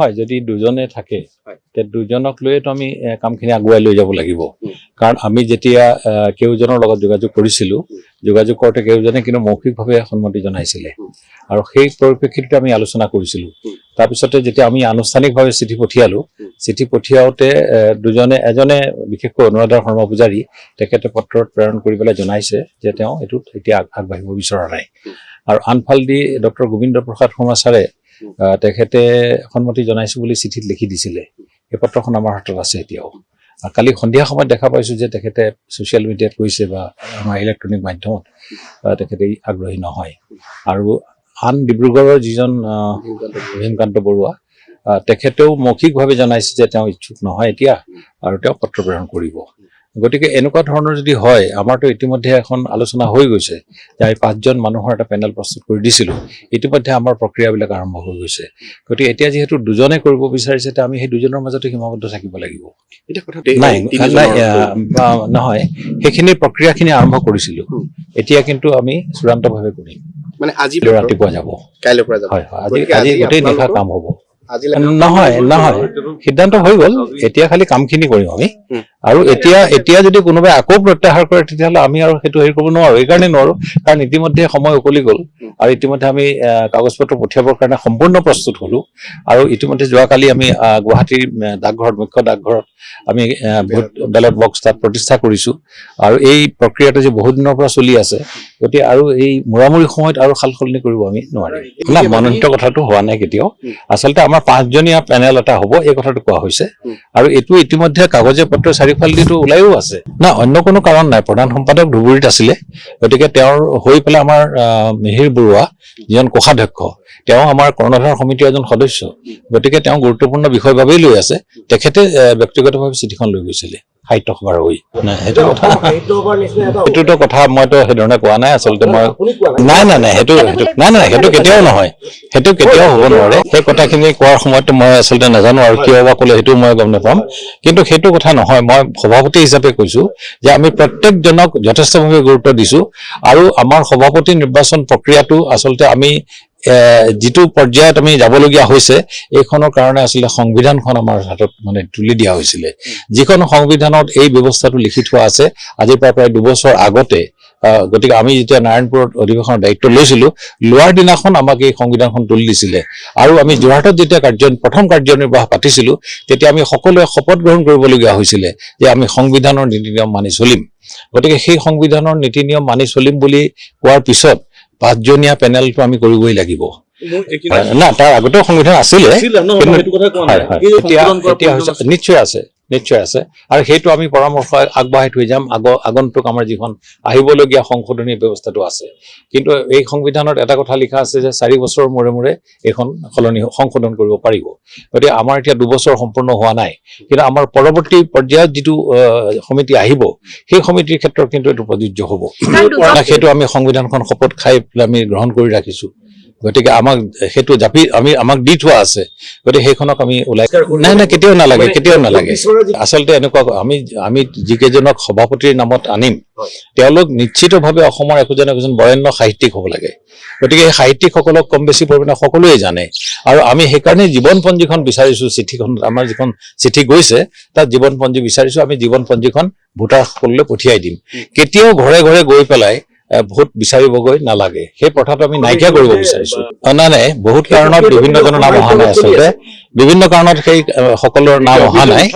হয় যদি দুজনে থাকে তে দুজনক লৈ তো আমি কামখিনি আগুৱাই লৈ যাব লাগিব কাৰণ আমি যেতিয়া কেউজনৰ লগত যোগাযোগ কৰিছিলো যোগাযোগ কৰোঁতে কেউজনে কিন্তু মৌখিকভাৱে সন্মতি জনাইছিলে আৰু সেই পৰিপ্ৰেক্ষিতত আমি আলোচনা কৰিছিলো তাৰ পিছতে যেতিয়া আমি আনুষ্ঠানিকভাৱে চিঠি পঠিয়াওতে দুজনে এজনে বিশেষকৈ অনুৰাধা শৰ্মা পূজাৰী তেখেতে পত্ৰত প্ৰেৰণ কৰি পেলাই জনাইছে যে তেওঁ এইটো এতিয়া আগবাঢ়িব বিচৰা নাই আৰু আনফালদি ডক্টৰ গোবিন্দ প্ৰসাদ শৰ্মা ছাৰে তেখেতে সন্মতি জনাইছো বুলি চিঠিত লিখি দিছিলে এই পত্ৰখন আমাৰ হাতত আছে এতিয়াও কালি সন্ধিয়া সময়ত দেখা পাইছো যে তেখেতে সোশ্যাল মিডিয়াত কৈছে বা আমাৰ ইলেক্ট্ৰনিক মাধ্যমত তেখেতে আগ্ৰহী নহয় আৰু আন ডিব্ৰুগড়ৰ যিজন ভীমকান্ত বৰুৱা তেখেতেও মৌখিকভাৱে জনাইছে যে তেওঁ ইচ্ছুক নহয় এতিয়া আৰু তেওঁ পত্ৰ প্ৰেৰণ কৰিব গতিকে এনেকুৱা ধৰণৰ যদি হয় আমাৰতো ইতিমধ্যে এখন আলোচনা হৈ গৈছে যে আমি 5জন মানুহৰ এটা পেনেল প্ৰস্তুত কৰি দিছিলো ইতিমধ্যে আমাৰ প্ৰক্ৰিয়াবিলাক আৰম্ভ হৈ গৈছে গতিকে এতিয়া যেহেতু দুজনে কৰিব বিচাৰিছে তে আমি সেই দুজনৰ মাজতে সীমাবদ্ধ থাকিব লাগিব নহয় সেইখিনি প্ৰক্ৰিয়াখিনি আৰম্ভ কৰিছিলো এতিয়া কিন্তু আমি চূড়ান্তভাৱে কৰিম মানে আজি ৰাতিপুৱা যাব কাইলৈৰ পৰা যাব হয় আজি গোটেই নিশা কাম হ'ব নহয় সিদ্ধান্ত হৈ গ'ল এতিয়া খালি কামখিনি কৰিম আমি আৰু এতিয়া যদি কোনোবাই আকৌ প্ৰত্যাহাৰ কৰে তেতিয়াহ'লে আমি আৰু সেইটো হেৰি কৰিব নোৱাৰো এইকাৰণে নোৱাৰো কাৰণ ইতিমধ্যে সময় উকলি গ'ল আৰু ইতিমধ্যে আমি কাগজ পত্ৰ পঠিয়াবৰ কাৰণে সম্পূৰ্ণ প্ৰস্তুত হলো আৰু ইতিমধ্যে যোৱাকালি আমি গুৱাহাটীৰ ডাকঘৰত মুখ্য ডাকঘৰত আমি বেলট বক্স তাত প্ৰতিষ্ঠা কৰিছো আৰু এই প্ৰক্ৰিয়াটো যে বহুত দিনৰ পৰা চলি আছে গতিকে আৰু এই মুৰামুৰি সময়ত আৰু সালসলনি কৰিব আমি নোৱাৰিম না মনোনীত কথাটো হোৱা নাই কেতিয়াও আচলতে আমাৰ 5জনীয়া পেনেল এটা হ'ব এই কথাটো কোৱা হৈছে আৰু এইটো ইতিমধ্যে কাগজে পত্ৰ চাৰিওফালেদিটো ওলাইও আছে না অন্য কোনো কাৰণ নাই প্ৰধান সম্পাদক ধুবুৰীত আছিলে গতিকে তেওঁৰ হৈ পেলাই আমাৰ মিহিৰ বৰুৱা যিজন কোষাধ্যক্ষ তেওঁ আমাৰ কৰ্ণধাৰ সমিতিৰ এজন সদস্য গতিকে তেওঁ গুৰুত্বপূৰ্ণ বিষয় বাবেই লৈ আছে তেখেতে ব্যক্তিগতভাৱে চিঠিখন লৈ গৈছিলে সাহিত্য সভাৰ হৈ সেইটোতো কথা মইতো সেইধৰণে কোৱা নাই আচলতে মই নাই সেইটো কেতিয়াও নহয় সেইটো কেতিয়াও হ'ব নোৱাৰে সেই কথাখিনি কোৱাৰ সময়ত মই আচলতে নাজানো আৰু কিয় বা ক'লে সেইটো মই গম নাপাম কিন্তু সেইটো কথা নহয় মই সভাপতি হিচাপে কৈছো যে আমি প্ৰত্যেকজনক যথেষ্টভাৱে গুৰুত্ব দিছো আৰু আমাৰ সভাপতি নিৰ্বাচন প্ৰক্ৰিয়াটো আচলতে আমি যিটো পৰ্যায়ত আমি যাবলগীয়া হৈছে এইখনৰ কাৰণে আচলতে সংবিধানখন আমাৰ হাতত মানে তুলি দিয়া হৈছিলে যিখন সংবিধানত এই ব্যৱস্থাটো লিখি থোৱা আছে আজিৰ পৰা প্ৰায় 2 বছৰ আগতে গতিকে আমি যেতিয়া নাৰায়ণপুৰত অধিৱেশনৰ দায়িত্ব লৈছিলো লোৱাৰ দিনাখন আমাক এই সংবিধানখন তুলি দিছিলে আৰু আমি যোৰহাটত যেতিয়া প্ৰথম কাৰ্যনিৰ্বাহ পাতিছিলো তেতিয়া আমি সকলোৱে শপত গ্ৰহণ কৰিবলগীয়া হৈছিলে যে আমি সংবিধানৰ নীতি নিয়ম মানি চলিম গতিকে সেই সংবিধানৰ নীতি নিয়ম মানি চলিম বুলি কোৱাৰ পিছত 5জনীয়া পেনেলটো আমি কৰিবই লাগিব না তাৰ আগতেও সংবিধান আছিলে নিশ্চয় আছে আৰু সেইটো আমি পৰামৰ্শ আগবঢ়াই থৈ যাম আগন্তুক আমাৰ যিখন আহিবলগীয়া সংশোধনী ব্যৱস্থাটো আছে কিন্তু এই সংবিধানত এটা কথা লিখা আছে যে 4 বছৰৰ মূৰে এইখন সংশোধন কৰিব পাৰিব গতিকে আমাৰ এতিয়া 2 বছৰ সম্পূৰ্ণ হোৱা নাই কিন্তু আমাৰ পৰৱৰ্তী পৰ্যায়ত যিটো সমিতি আহিব সেই সমিতিৰ ক্ষেত্ৰত কিন্তু এইটো প্ৰযোজ্য হ'ব সেইটো আমি সংবিধানখন শপত খাই আমি গ্ৰহণ কৰি ৰাখিছো গতিকে আমাক সেইটো আমাক দি থোৱা আছে গতিকে সেইখনক আমি ওলাই নাই কেতিয়াও নালাগে আচলতে এনেকুৱা আমি যিকেইজনক সভাপতিৰ নামত আনিম তেওঁলোক নিশ্চিতভাৱে অসমৰ একোজন বৰেণ্য সাহিত্যিক হ'ব লাগে গতিকে এই সাহিত্যিকসকলক কম বেছি পৰিমাণে সকলোৱে জানে আৰু আমি সেইকাৰণে জীৱনপঞ্জীখন বিচাৰিছো চিঠিখনত আমাৰ যিখন চিঠি গৈছে তাত জীৱনপঞ্জী বিচাৰিছো আমি জীৱনপঞ্জীখন ভোটাৰসকললৈ পঠিয়াই দিম কেতিয়াও ঘৰে ঘৰে গৈ পেলাই ভোট বিচাৰিবগৈ নালাগে সেই প্ৰথাটো আমি নাইকিয়া কৰিব বিচাৰিছো নাই বহুত কাৰণত বিভিন্নজনৰ নাম অহা নাই আচলতে বিভিন্ন কাৰণত সেই সকলৰ নাম অহা নাই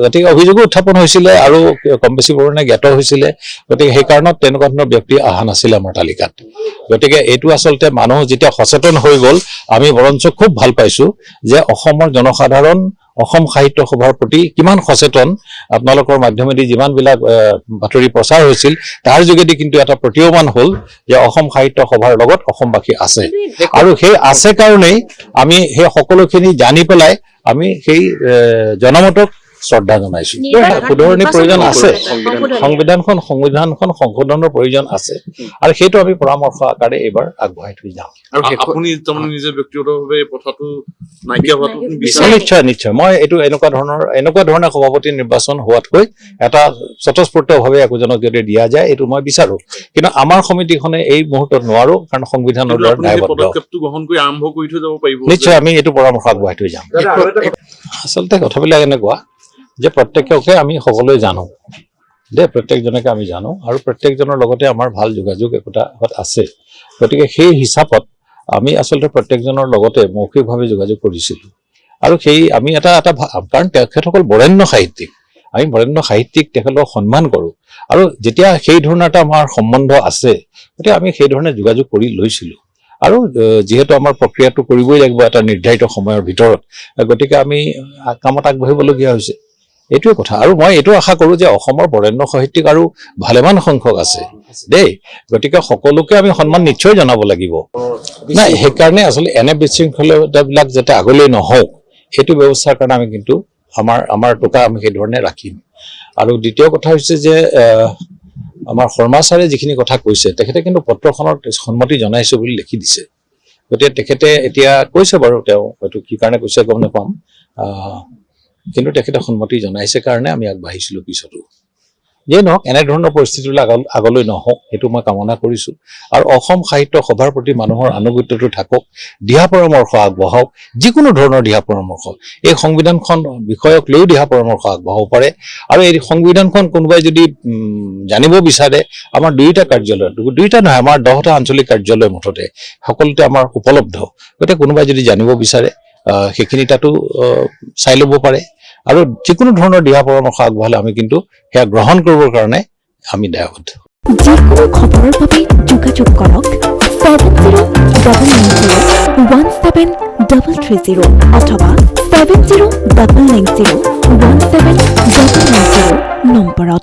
গতিকে অভিযোগো উত্থাপন হৈছিলে আৰু কম বেছি পৰিমাণে জ্ঞাত হৈছিলে গতিকে সেই কাৰণত তেনেকুৱা ধৰণৰ ব্যক্তি অহা নাছিলে আমাৰ তালিকাত গতিকে এইটো আচলতে মানুহ যেতিয়া সচেতন হৈ গ'ল আমি বৰঞ্চ খুব ভাল পাইছো যে অসমৰ জনসাধাৰণ অসম সাহিত্য সভাৰ প্ৰতি কিমান সচেতন আপোনালোকৰ মাধ্যমেদি যিমানবিলাক বাতৰি প্ৰচাৰ হৈছিল তাৰ যোগেদি কিন্তু এটা প্ৰতীয়মান হ'ল যে অসম সাহিত্য সভাৰ লগত অসমবাসী আছে আৰু সেই আছে কাৰণেই আমি সেই সকলোখিনি জানি পেলাই আমি সেই জনমতক শ্ৰদ্ধা জনাইছো। শুধৰণিৰ প্ৰয়োজন আছে, সংবিধানখন সংশোধনৰ প্ৰয়োজন আছে, আৰু সেইটো আমি পৰামৰ্শ আকাৰে এইবাৰ আগবঢ়াই থৈ যাম। আপুনি তাৰমানে নিজে ব্যক্তিগতভাৱে কথাটো নাইকিয়া হোৱাটো নিশ্চয় মই এইটো এনেকুৱা ধৰণৰ সভাপতি নিৰ্বাচন হোৱাতকৈ এটা স্বতঃস্ফূৰ্তভাৱে একোজনক যদি দিয়া যায় এইটো মই বিচাৰো, কিন্তু আমাৰ সমিতিখনে এই মুহূৰ্তত নোৱাৰো, কাৰণ সংবিধানৰ দ্বাৰা দায়বদ্ধ। পদক্ষেপটো গ্ৰহণ কৰি আৰম্ভ কৰি থৈ যাব পাৰিব। নিশ্চয় আমি এইটো পৰামৰ্শ আগবঢ়াই থৈ যাম। আচলতে কথাবিলাক এনেকুৱা যে প্ৰত্যেককে আমি সকলোৱে জানো দেই, প্ৰত্যেকজনকে আমি জানো, আৰু প্ৰত্যেকজনৰ লগতে আমাৰ ভাল যোগাযোগ একোটা আছে। গতিকে সেই হিচাপত আমি আচলতে প্ৰত্যেকজনৰ লগতে মৌখিকভাৱে যোগাযোগ কৰিছিলোঁ, আৰু সেই আমি এটা কাৰণ তেখেতসকল বৰেণ্য সাহিত্যিক, আমি বৰেণ্য সাহিত্যিক, তেখেতক সন্মান কৰোঁ, আৰু যেতিয়া সেই ধৰণৰ এটা আমাৰ সম্বন্ধ আছে গতিকে আমি সেই ধৰণে যোগাযোগ কৰি লৈছিলোঁ। আৰু যিহেতু আমাৰ প্ৰক্ৰিয়াটো কৰিবই লাগিব এটা নিৰ্ধাৰিত সময়ৰ ভিতৰত, গতিকে আমি কামত আগবাঢ়িবলগীয়া হৈছে, এইটোৱে কথা। আৰু মই এইটো আশা কৰোঁ যে অসমৰ বৰেণ্য সাহিত্যিক আৰু ভালেমান সংখ্যক আছে দেই, গতিকে সকলোকে আমি সন্মান নিশ্চয় জনাব লাগিব। নাই, সেইকাৰণে আচলতে এনে বিশৃংখলতাবিলাক যাতে আগলৈ নহওক সেইটো ব্যৱস্থাৰ কাৰণে আমি কিন্তু আমাৰ টকা আমি সেই ধৰণে ৰাখিম। আৰু দ্বিতীয় কথা হৈছে যে আমাৰ শৰ্মা ছাৰে যিখিনি কথা কৈছে, তেখেতে কিন্তু পত্ৰখনত সন্মতি জনাইছো বুলি লিখি দিছে। গতিকে তেখেতে এতিয়া কৈছে বাৰু, তেওঁ হয়তো কি কাৰণে কৈছে গম নাপাম, কিন্তু তেখেতে সন্মতি জনাইছে কাৰণে আমি আগবাঢ়িছিলোঁ পিছতো। যিয়ে নহওক এনেধৰণৰ পৰিস্থিতিবিলাক আগলৈ নহওক সেইটো মই কামনা কৰিছোঁ। আৰু অসম সাহিত্য সভাৰ প্ৰতি মানুহৰ আনুগত্যটো থাকক, দিহা পৰামৰ্শ আগবঢ়াওক, যিকোনো ধৰণৰ দিহা পৰামৰ্শ, এই সংবিধানখন বিষয়ক লৈও দিহা পৰামৰ্শ আগবঢ়াব পাৰে। আৰু এই সংবিধানখন কোনোবাই যদি জানিব বিচাৰে, আমাৰ দুইটা নহয়, আমাৰ 10টা আঞ্চলিক কাৰ্যালয় মুঠতে সকলোতে আমাৰ উপলব্ধ। গতিকে কোনোবাই যদি জানিব বিচাৰে সেইখিনি তাতো চাই ল'ব পাৰে, আৰু যিকোনো ধৰণৰ দিহা পৰামৰ্শ আগবঢ়ালে আমি কিন্তু সেয়া গ্ৰহণ কৰিবৰ কাৰণে আমি দায়বদ্ধ। যিকোনো খবৰৰ বাবে যোগাযোগ কৰক 7090173330 অথবা 7099017990 নম্বৰত।